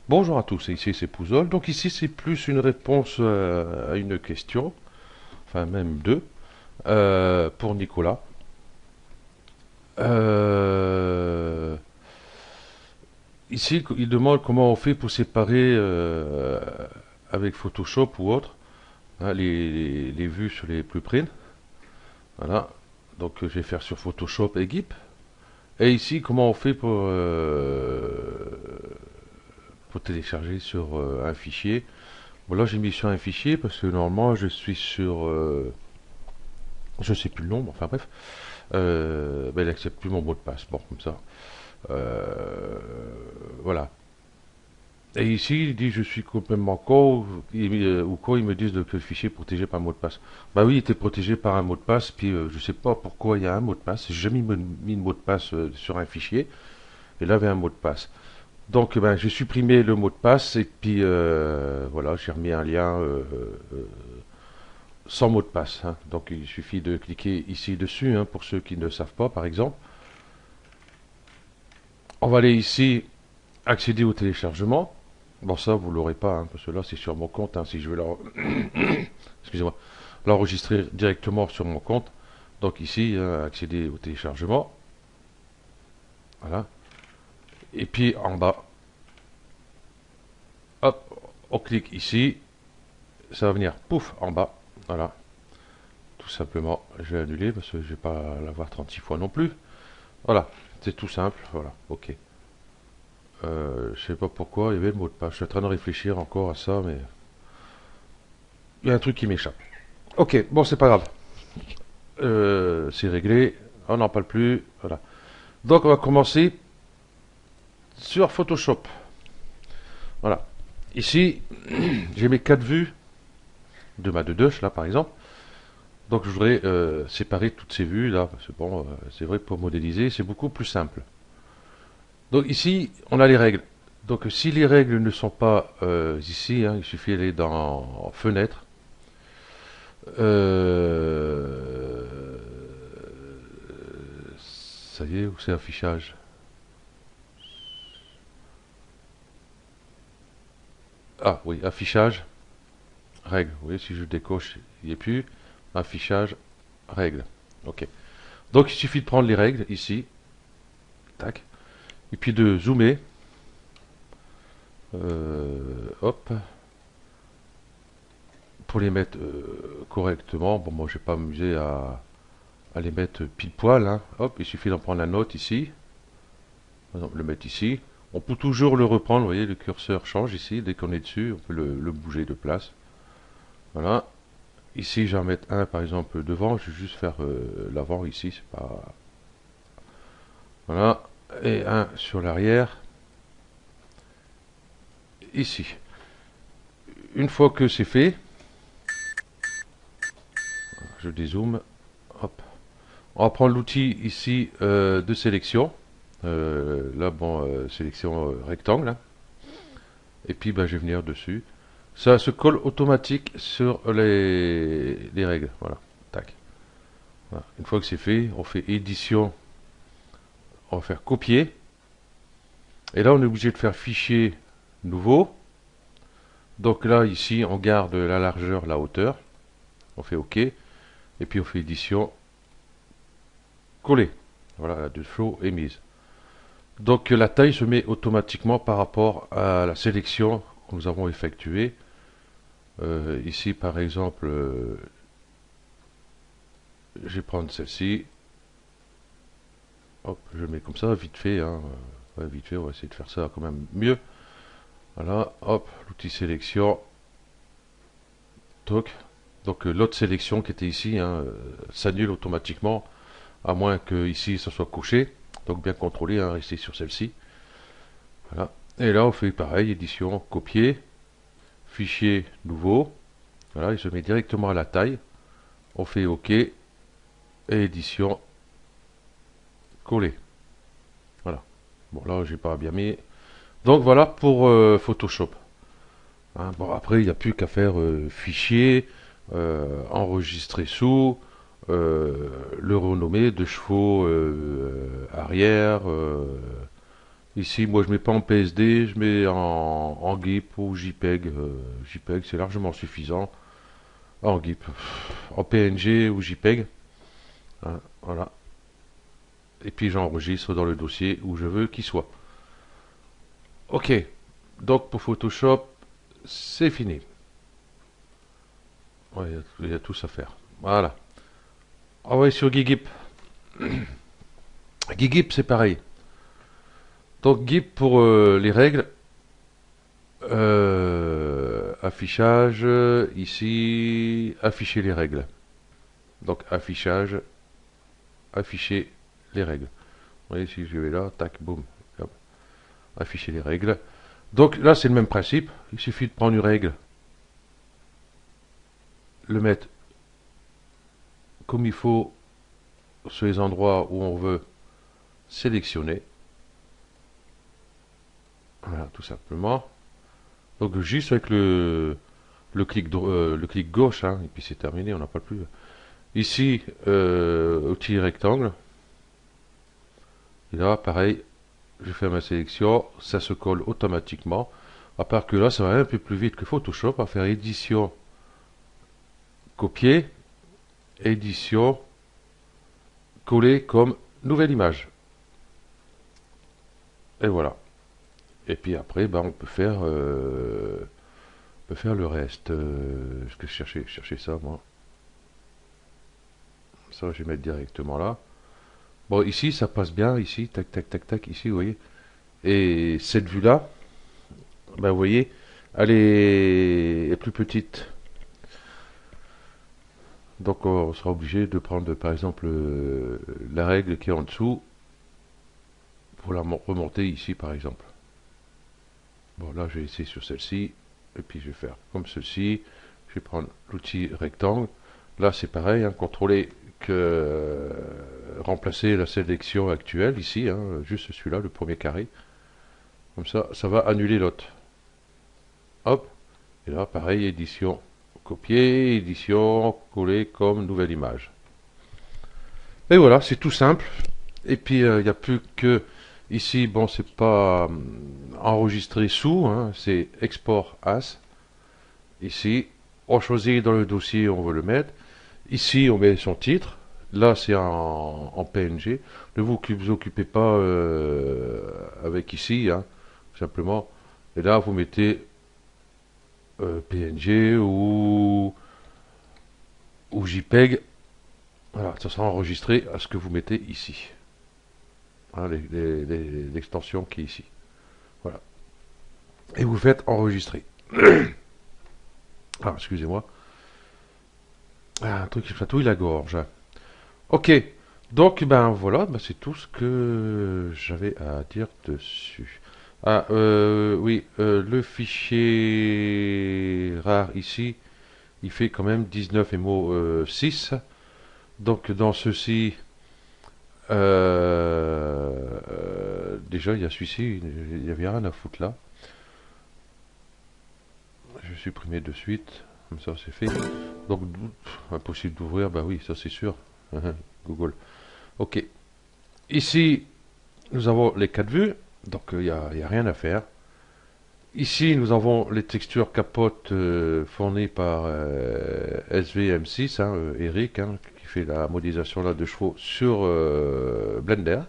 Bonjour à tous, ici c'est Pouzol. Donc ici c'est plus une réponse à une question, enfin même deux, pour Nicolas. Euh, Ici il demande comment on fait pour séparer avec Photoshop ou autre hein, les vues sur les blueprints. Voilà. Donc je vais faire sur Photoshop et GIMP. Et ici comment on fait pour télécharger sur un fichier. Bon là j'ai mis sur un fichier parce que normalement je suis sur je sais plus le nom, enfin bref. Ben, il accepte plus mon mot de passe. Bon, comme ça. Euh, voilà. Et ici, il dit je suis complètement con, ou quoi, ils me disent que le fichier est protégé par un mot de passe. Bah oui, il était protégé par un mot de passe, puis je sais pas pourquoi il y a un mot de passe. J'ai jamais mis de mot de passe sur un fichier, et là il y avait un mot de passe. Donc ben, j'ai supprimé le mot de passe, et puis voilà, j'ai remis un lien sans mot de passe, hein. Donc il suffit de cliquer ici dessus, hein, pour ceux qui ne savent pas, par exemple. On va aller ici, accéder au téléchargement. Bon, ça, vous l'aurez pas, hein, parce que là, c'est sur mon compte. Hein, si je veux excusez-moi, l'enregistrer directement sur mon compte. Donc ici, accéder au téléchargement. Voilà. Et puis en bas, hop, on clique ici. Ça va venir, pouf, en bas. Voilà. Tout simplement, je vais annuler parce que je vais pas l'avoir 36 fois non plus. Voilà. C'est tout simple. Voilà. Ok. Je sais pas pourquoi il y avait le mot de passe. Je suis en train de réfléchir encore à ça, mais il y a un truc qui m'échappe. Ok, bon, c'est pas grave. C'est réglé. On n'en parle plus. Voilà. Donc, on va commencer sur Photoshop. Voilà. Ici, j'ai mes 4 vues de ma 2 là, par exemple. Donc, je voudrais séparer toutes ces vues là. Parce que bon, c'est vrai que pour modéliser, c'est beaucoup plus simple. Donc, ici, on a les règles. Donc, si les règles ne sont pas ici, hein, il suffit d'aller dans Fenêtre. Euh, Ça y est, où c'est affichage? Ah oui, affichage, règle. Oui, si je décoche, il n'y est plus. Affichage, règle. Ok. Donc il suffit de prendre les règles ici, tac, et puis de zoomer. Hop, pour les mettre correctement. Bon, moi je vais pas m'amuser à les mettre pile poil, hein. Hop, il suffit d'en prendre la note ici. Par exemple, le mettre ici. On peut toujours le reprendre, vous voyez, le curseur change ici. Dès qu'on est dessus, on peut le bouger de place. Voilà. Ici, je vais en mettre un, par exemple, devant. Je vais juste faire l'avant ici. C'est pas... Voilà. Et un sur l'arrière. Ici. Une fois que c'est fait, je dézoome. Hop. On va prendre l'outil ici de sélection. Là, bon, sélection rectangle, hein. Et puis, ben, je vais venir dessus. Ça se colle automatique sur les règles. Voilà. Tac. Voilà. Une fois que c'est fait, on fait édition. On va faire copier. Et là, on est obligé de faire fichier nouveau. Donc là, ici, on garde la largeur, la hauteur. On fait OK. Et puis on fait édition, coller. Voilà, la de flow est mise. Donc la taille se met automatiquement par rapport à la sélection que nous avons effectuée. Ici, par exemple, je vais prendre celle-ci. Hop, je mets comme ça, vite fait, hein. Ouais, vite fait, on va essayer de faire ça quand même mieux. Voilà, hop, l'outil sélection. Toc. Donc l'autre sélection qui était ici, hein, s'annule automatiquement, à moins que ici ça soit couché. Donc bien contrôlé, hein, rester sur celle-ci. Voilà. Et là on fait pareil, édition, copier, fichier nouveau. Voilà, il se met directement à la taille. On fait OK et édition, coller. Voilà. Bon là j'ai pas bien mis. Donc voilà pour Photoshop. Hein, bon après il n'y a plus qu'à faire fichier, enregistrer sous, le renommer de chevaux arrière, Ici, moi, je mets pas en PSD, je mets en GIF ou JPEG. JPEG, c'est largement suffisant. En GIF, en PNG ou JPEG. Hein, voilà. Et puis j'enregistre dans le dossier où je veux qu'il soit. Ok. Donc pour Photoshop, c'est fini. Ouais, il y a tout à faire. Voilà. On va aller sur Gigip. Gigip, c'est pareil. Donc Gip pour les règles. Affichage, ici, afficher les règles. Donc affichage, afficher les règles. Vous voyez, si je vais là, tac, boum, hop, afficher les règles. Donc là, c'est le même principe. Il suffit de prendre une règle, le mettre comme il faut sur les endroits où on veut sélectionner. Voilà, tout simplement. Donc juste avec le clic gauche, hein, et puis c'est terminé, on n'a pas plus. Ici, outil rectangle. Et là, pareil, je fais ma sélection, ça se colle automatiquement. À part que là, ça va un peu plus vite que Photoshop, à faire édition, copier, édition, coller comme nouvelle image. Et voilà. Et puis après, ben, on peut faire le reste. Ce que je cherchais ça, moi. Ça, je vais mettre directement là. Bon, ici, ça passe bien. Ici, tac, tac, tac, tac. Ici, vous voyez. Et cette vue-là, ben, vous voyez, elle est plus petite. Donc, on sera obligé de prendre, par exemple, la règle qui est en dessous pour la remonter ici, par exemple. Bon, là, je vais essayer sur celle-ci. Et puis, je vais faire comme ceci. Je vais prendre l'outil rectangle. Là, c'est pareil, hein, contrôler que remplacer la sélection actuelle ici, hein, juste celui-là, le premier carré. Comme ça va annuler l'autre. Hop. Et là, pareil, édition, copier, édition, coller comme nouvelle image. Et voilà, c'est tout simple. Et puis, il n'y a plus que ici, bon, c'est pas enregistré sous, hein, c'est export as. Ici, on choisit dans le dossier où on veut le mettre. Ici, on met son titre. Là, c'est en PNG. Ne vous occupez pas avec ici, hein, simplement. Et là, vous mettez PNG ou JPEG. Voilà, ça sera enregistré à ce que vous mettez ici. Hein, l'extension qui est ici. Voilà. Et vous faites enregistrer. Ah, excusez-moi. Ah, un truc qui chatouille la gorge. Ok. Donc, ben voilà, ben, c'est tout ce que j'avais à dire dessus. Ah, oui, le fichier rare ici, il fait quand même 19 MO 6. Donc, dans ceci, déjà, il y a celui-ci, il n'y avait rien à foutre là. Je vais supprimer de suite, comme ça c'est fait. Donc, impossible d'ouvrir, bah oui, ça c'est sûr. Google. Ok. Ici, nous avons les 4 vues, donc il n'y a rien à faire. Ici, nous avons les textures capote fournies par SVM6, hein, Eric, hein, qui fait la modélisation là, de chevaux sur Blender.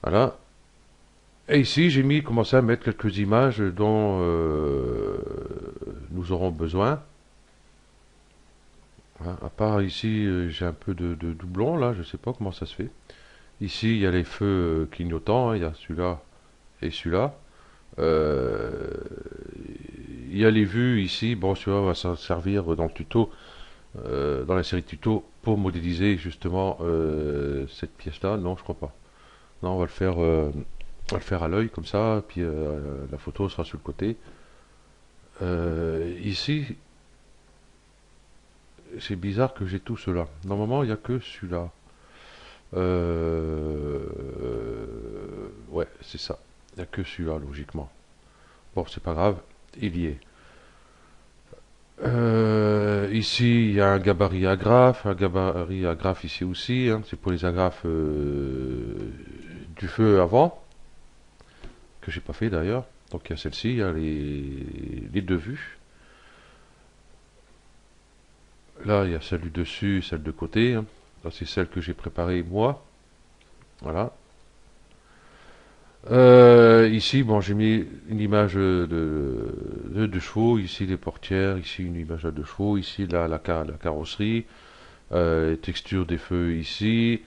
Voilà. Et ici, j'ai commencé à mettre quelques images dont nous aurons besoin. Voilà. À part ici, j'ai un peu de doublon là, je ne sais pas comment ça se fait. Ici, il y a les feux clignotants, hein, il y a celui-là et celui-là. Euh, il y a les vues ici. Bon, celui-là va s'en servir dans le tuto, dans la série de tutos, pour modéliser justement cette pièce-là. Non, je crois pas. Non, on va le faire à l'œil comme ça, puis la photo sera sur le côté. Ici, c'est bizarre que j'ai tout cela. Normalement, il n'y a que celui-là. Ouais, c'est ça. Il n'y a que celui-là, logiquement. Bon, c'est pas grave, il y est. Ici, il y a un gabarit agrafes ici aussi, hein, c'est pour les agrafes du feu avant. que j'ai pas fait d'ailleurs. Donc il y a celle-ci, il y a les deux vues. Là, il y a celle du dessus, celle de côté, hein. Là, c'est celle que j'ai préparée moi. Voilà. Ici, bon, j'ai mis une image de chevaux. Ici, les portières. Ici, une image de chevaux. Ici, la carrosserie. Texture des feux ici.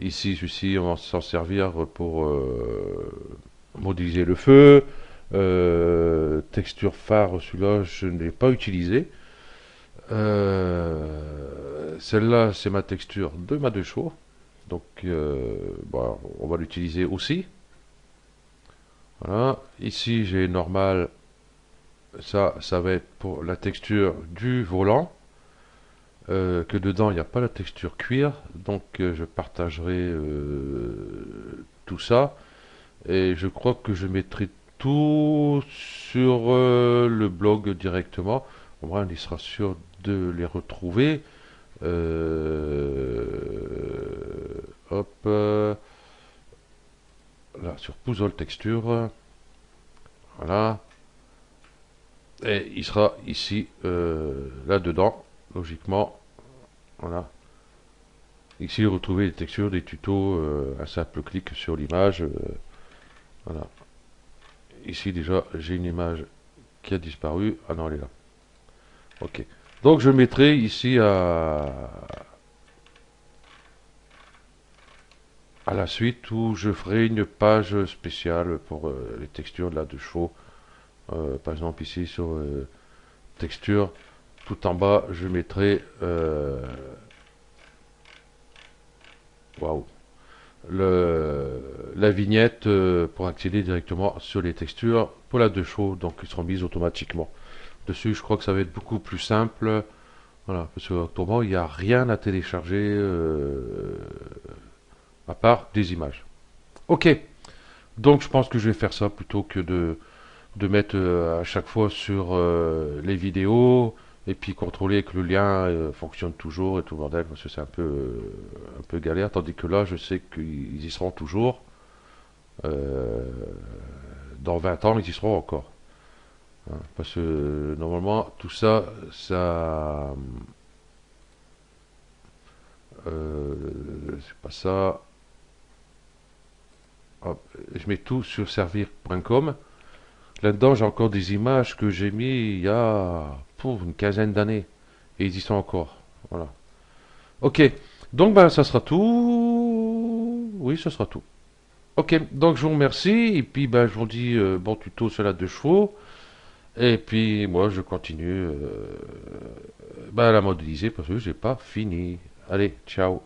Ici, celui-ci, on va s'en servir pour modéliser le feu. Texture phare, celui-là, je ne l'ai pas utilisé. Celle-là, c'est ma texture de ma deux chevaux. Donc, bon, on va l'utiliser aussi. Voilà. Ici, j'ai normal. Ça va être pour la texture du volant. Que dedans, il n'y a pas la texture cuir. Donc, je partagerai tout ça. Et je crois que je mettrai tout sur le blog directement. Au moins, on y sera sûr de les retrouver. Hop. Là, sur Puzzle Texture. Voilà. Et il sera ici, là-dedans, logiquement. Voilà. Ici, vous retrouvez les textures, des tutos, un simple clic sur l'image. Voilà. Ici, déjà, j'ai une image qui a disparu. Ah non, elle est là. Ok. Donc, je mettrai ici à la suite où je ferai une page spéciale pour les textures là, de chevaux. Par exemple, ici, sur texture, tout en bas, je mettrai waouh, la vignette pour accéder directement sur les textures pour la deux chevaux, donc ils seront mises automatiquement. Dessus, je crois que ça va être beaucoup plus simple. Voilà, parce qu'autrement, il n'y a rien à télécharger à part des images. Ok, donc je pense que je vais faire ça plutôt que de mettre à chaque fois sur les vidéos et puis contrôler que le lien fonctionne toujours et tout le bordel, parce que c'est un peu galère, tandis que là je sais qu'ils y seront toujours. Euh, dans 20 ans ils y seront encore, hein, parce que normalement tout ça euh, c'est pas ça. Hop, je mets tout sur servir.com. Là-dedans, j'ai encore des images que j'ai mis il y a pour une quinzaine d'années. Et ils y sont encore. Voilà. Ok. Donc, ben, ça sera tout. Oui, ça sera tout. Ok. Donc, je vous remercie. Et puis, ben, je vous dis bon tuto sur la deux chevaux. Et puis, moi, je continue ben, à la modéliser parce que j'ai pas fini. Allez, ciao.